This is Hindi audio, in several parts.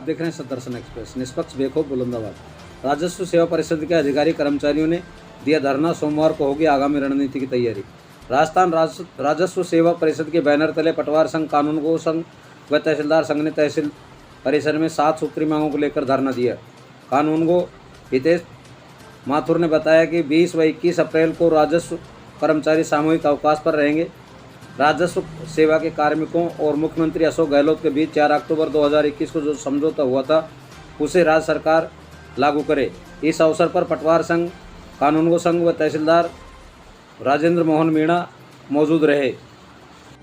देख रहे हैं सदर्शन एक्सप्रेस। निष्पक्ष बेखौफ बुलंदाबाद। राजस्व सेवा परिषद के अधिकारी कर्मचारियों ने दिया धरना। सोमवार को होगी आगामी रणनीति की तैयारी। राजस्थान राजस्व सेवा परिषद के बैनर तले पटवार संघ, कानूनगो संघ व तहसीलदार संघ ने तहसील परिसर में 7 सूत्री मांगों को लेकर धरना दिया। कानूनगो हितेश माथुर ने बताया कि 20 व 21 अप्रैल को राजस्व कर्मचारी सामूहिक अवकाश पर रहेंगे। राजस्व सेवा के कार्मिकों और मुख्यमंत्री अशोक गहलोत के बीच 4 अक्टूबर 2021 को जो समझौता हुआ था उसे राज्य सरकार लागू करे। इस अवसर पर पटवार संघ, कानूनगो संघ व तहसीलदार राजेंद्र मोहन मीणा मौजूद रहे।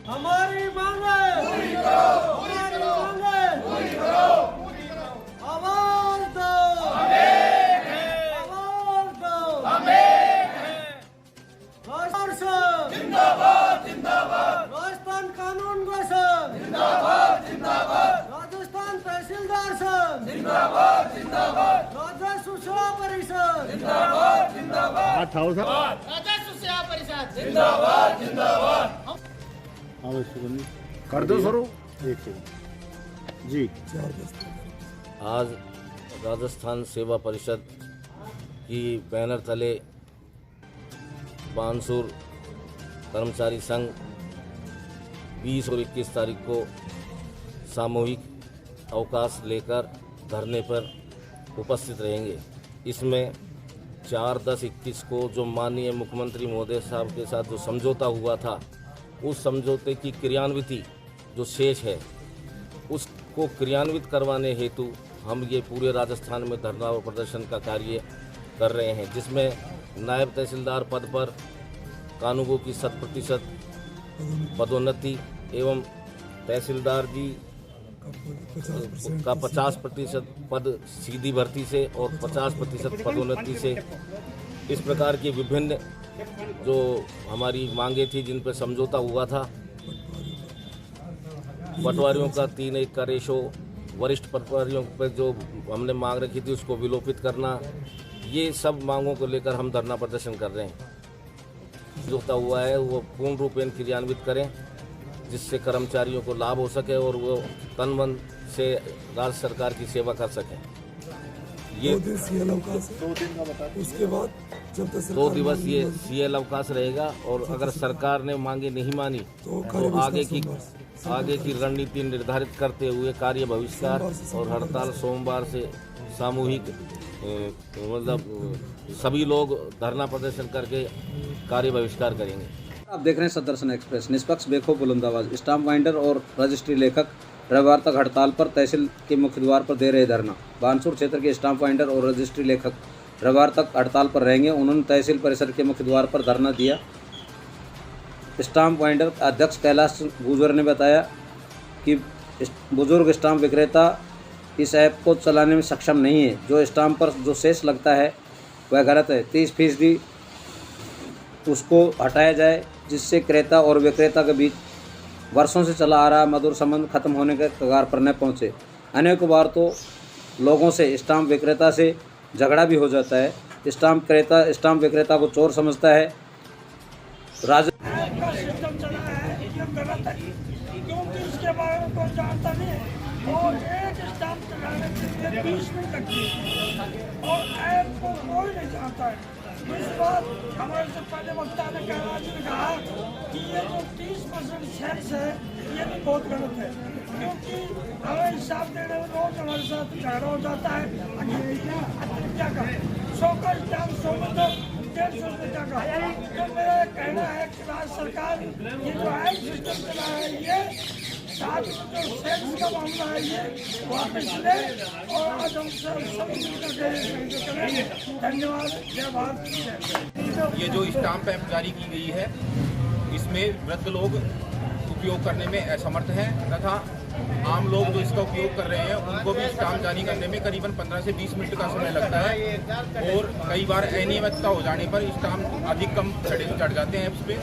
हमारी मांगे पूरी करो, हमारी मांगे पूरी करो, आवाज दो हमें, आवाज दो हमें। राजस्थान जिंदाबाद जिंदाबाद, राजस्थान कानूनगो संघ जिंदाबाद जिंदाबाद, राजस्थान तहसीलदार संघ जिंदाबाद जिंदाबाद, राजस्व सेवा परिषद जिंदाबाद जिंदाबाद, राजस्व सेवा परिषद जिंदाबाद जिंदाबाद। कर दो शुरू। एक जी। आज राजस्थान सेवा परिषद की बैनर तले बानसूर कर्मचारी संघ 20 और 21 तारीख को सामूहिक अवकाश लेकर धरने पर उपस्थित रहेंगे। इसमें 4/10/21 को जो माननीय मुख्यमंत्री महोदय साहब के साथ जो समझौता हुआ था उस समझौते की क्रियान्विति जो शेष है उसको क्रियान्वित करवाने हेतु हम ये पूरे राजस्थान में धरना और प्रदर्शन का कार्य कर रहे हैं, जिसमें नायब तहसीलदार पद पर कानूनगो की 100% पदोन्नति एवं तहसीलदार जी का 50% पद सीधी भर्ती से और 50% पदोन्नति से, इस प्रकार की विभिन्न जो हमारी मांगे थी जिन पर समझौता हुआ था। पटवारियों का 3:1 का रेशो, वरिष्ठ पटवारियों पर जो हमने मांग रखी थी उसको विलोपित करना, ये सब मांगों को लेकर हम धरना प्रदर्शन कर रहे हैं। समझौता हुआ है वो पूर्ण रूपेण क्रियान्वित करें जिससे कर्मचारियों को लाभ हो सके और वो तन मन से राज्य सरकार की सेवा कर सकें। ये 2 दिन का बता, उसके बाद जब तक 2 दिवस ये CL अवकाश रहेगा और अगर सरकार ने मांगे नहीं मानी तो आगे की रणनीति निर्धारित करते हुए कार्य बहिष्कार और हड़ताल सोमवार से सामूहिक मतलब सभी लोग धरना प्रदर्शन करके कार्य बहिष्कार करेंगे। आप देख रहे हैं सदर्शन एक्सप्रेस। निष्पक्ष बेखौफ बुलंदाबाद। स्टाम्प बाइंडर और रजिस्ट्री लेखक रविवार तक हड़ताल पर, तहसील के मुख्य द्वार पर दे रहे धरना। बानसूर क्षेत्र के स्टाम्प बाइंडर और रजिस्ट्री लेखक रविवार तक हड़ताल पर रहेंगे। उन्होंने तहसील परिसर के मुख्य द्वार पर धरना दिया। स्टाम्प बाइंडर अध्यक्ष कैलाश गुजर ने बताया कि बुजुर्ग स्टाम्प विक्रेता इस ऐप को चलाने में सक्षम नहीं है। जो स्टाम्प पर जो शेष लगता है वह गलत है। 30% उसको हटाया जाए जिससे क्रेता और विक्रेता के बीच वर्षों से चला आ रहा मधुर संबंध खत्म होने के कगार पर न पहुँचे। अनेक बार तो लोगों से स्टाम्प विक्रेता से झगड़ा भी हो जाता है। स्टाम्प विक्रेता को चोर समझता है। सिस्टम चला है ये गलत है क्योंकि इसके बारे में कोई जानता नहीं है और एक स्टाम्प चलाने के लिए 20 मिनट लगती है और ऐप को कोई नहीं जानता है। इस बात हमारे से पहले वक्ता ने कहा कि ये जो 30% सेल्स है ये भी बहुत गलत है क्योंकि हमें हिसाब देने में रोज हमारे साथ झगड़ा हो जाता है। क्या का 100 का स्टाम्प 100 में तो 150 रुपये का। तो मेरा कहना है कि राज्य सरकार ये जो ऐप सिस्टम चला है ये साथ में जो सेल्स का मामला है ये वापस ले और आज हम सब मिलकर धन्यवाद। जय भारत। ये जो स्टाम्प ऐप जारी की गई है इसमें वृद्ध लोग उपयोग करने में असमर्थ हैं तथा आम लोग जो इसका उपयोग कर रहे हैं उनको भी स्टाम्प जारी करने में करीबन 15 से 20 मिनट का समय लगता है और कई बार अनियमितता हो जाने पर स्टाम्प अधिक कम चढ़ जाते हैं ऐप्स पे।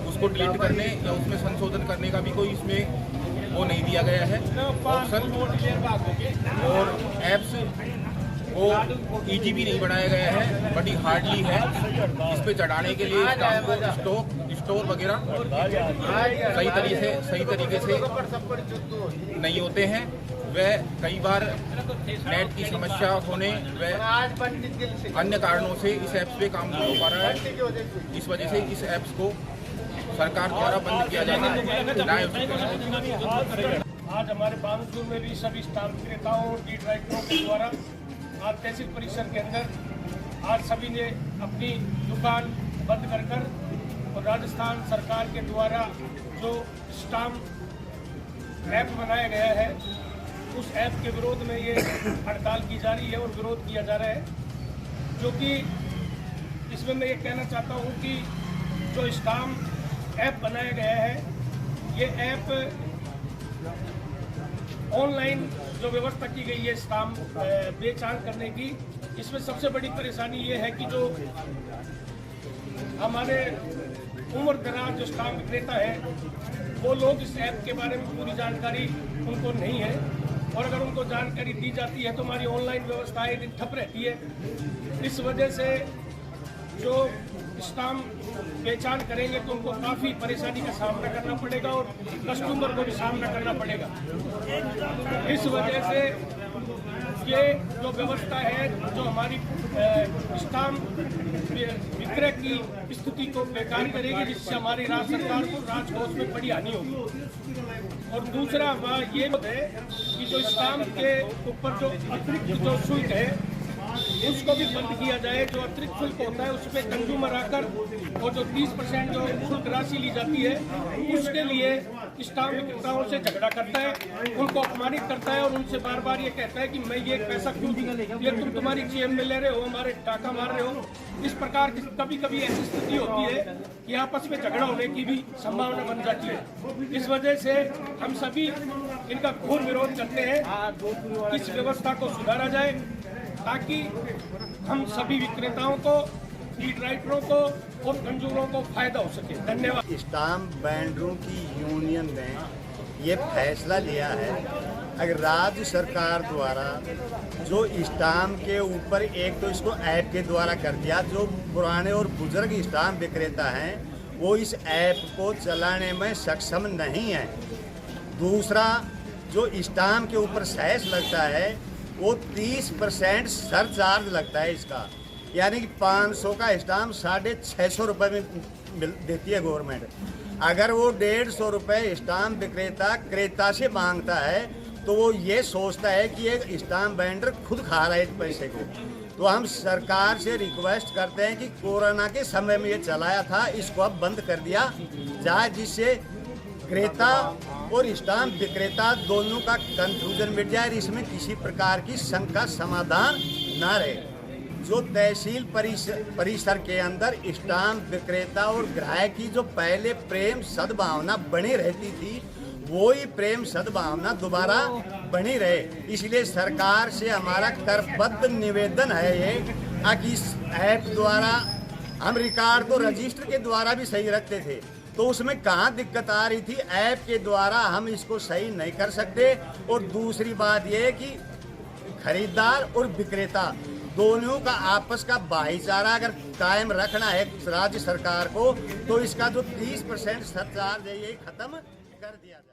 उसको डिलीट करने या उसमें संशोधन करने का भी कोई इसमें वो नहीं दिया गया है ऑप्शन और ऐप्स वो इजी भी नहीं बनाया गया है, बड़ी हार्डली है। इस पे चढ़ाने के लिए स्टाम्प को स्टोर वगैरह सही तरीके से नहीं होते हैं व कई बार नेट की समस्या होने व अन्य कारणों से इस ऐप्स पे काम नहीं हो पा रहा है। इस वजह से इस ऐप्स को सरकार द्वारा बंद किया जाना है। आज हमारे बानसूर में भी सभी स्टाम्प विक्रेताओं और डी राइटरों के द्वारा आज तहसील परिसर के अंदर आज सभी ने अपनी दुकान बंद कर और राजस्थान सरकार के द्वारा जो स्टाम्प ऐप बनाया गया है उस ऐप के विरोध में ये हड़ताल की जा रही है और विरोध किया जा रहा है। जो कि इसमें मैं ये कहना चाहता हूँ कि जो स्टाम्प ऐप बनाया गया है ये ऐप ऑनलाइन जो व्यवस्था की गई है स्टाम्प बेचान करने की, इसमें सबसे बड़ी परेशानी ये है कि जो हमारे उम्र दराज जो स्टाम्प विक्रेता है वो लोग इस ऐप के बारे में पूरी जानकारी उनको नहीं है और अगर उनको जानकारी दी जाती है तो हमारी ऑनलाइन व्यवस्था एक दिन ठप रहती है। इस वजह से जो स्टाम्प पहचान करेंगे तो उनको काफ़ी परेशानी का सामना करना पड़ेगा और कस्टमर को भी सामना करना पड़ेगा। इस वजह से ये जो व्यवस्था है जो हमारी स्टाम्प विक्रय की स्थिति को बेकार करेगी, जिससे हमारी राज्य सरकार को राजकोष में बड़ी हानि होगी। और दूसरा बात ये है कि जो स्टाम्प के ऊपर जो अतिरिक्त जो शुल्क है उसको भी बंद किया जाए। जो अतिरिक्त शुल्क होता है उसमें कंज्यूमर आकर और जो 30% जो शुल्क राशि ली जाती है उसके लिए स्टाम्प विक्रेताओं से झगड़ा करता है, उनको अपमानित करता है और उनसे बार बार ये कहता है कि मैं ये पैसा क्यों दूं, ये तुम तुम्हारी जेब में ले रहे हो, हमारे टाका मार रहे हो। इस प्रकार की कभी कभी ऐसी स्थिति होती है कि आपस में झगड़ा होने की भी संभावना बन जाती है। इस वजह से हम सभी इनका घोर विरोध करते हैं कि इस व्यवस्था को सुधारा जाए ताकि हम सभी विक्रेताओं को, लीड राइटरों को और कंज्यूमरों को फायदा हो सके। धन्यवाद। स्टाम्प वेंडरों की यूनियन ने ये फैसला लिया है अगर राज्य सरकार द्वारा जो स्टाम्प के ऊपर एक तो इसको ऐप के द्वारा कर दिया, जो पुराने और बुजुर्ग स्टाम्प विक्रेता हैं वो इस ऐप को चलाने में सक्षम नहीं है। दूसरा जो स्टाम्प के ऊपर सेस लगता है वो 30% सरचार्ज लगता है इसका, यानी कि 500 का स्टाम्प 650 रुपये में देती है गवर्नमेंट। अगर वो 150 रुपये स्टाम्प विक्रेता क्रेता से मांगता है तो वो ये सोचता है कि एक स्टाम्प वेंडर खुद खा रहा है इस पैसे को। तो हम सरकार से रिक्वेस्ट करते हैं कि कोरोना के समय में ये चलाया था, इसको अब बंद कर दिया जाए, जिससे क्रेता और स्टाम्प विक्रेता दोनों का कंफ्यूजन मिट जाए और इसमें किसी प्रकार की शंका समाधान ना रहे। जो तहसील परिसर के अंदर स्टाम्प विक्रेता और ग्राहक की जो पहले प्रेम सद्भावना बनी रहती थी वो ही प्रेम सद्भावना दोबारा बनी रहे। इसलिए सरकार से हमारा करबद्ध निवेदन है ये कि इस ऐप द्वारा हम रिकॉर्ड तो रजिस्टर के द्वारा भी सही रखते थे तो उसमें कहाँ दिक्कत आ रही थी, ऐप के द्वारा हम इसको सही नहीं कर सकते। और दूसरी बात यह है कि खरीदार और विक्रेता दोनों का आपस का भाईचारा अगर कायम रखना है राज्य सरकार को तो इसका जो 30% सरचार्ज है ये खत्म कर दिया जाए।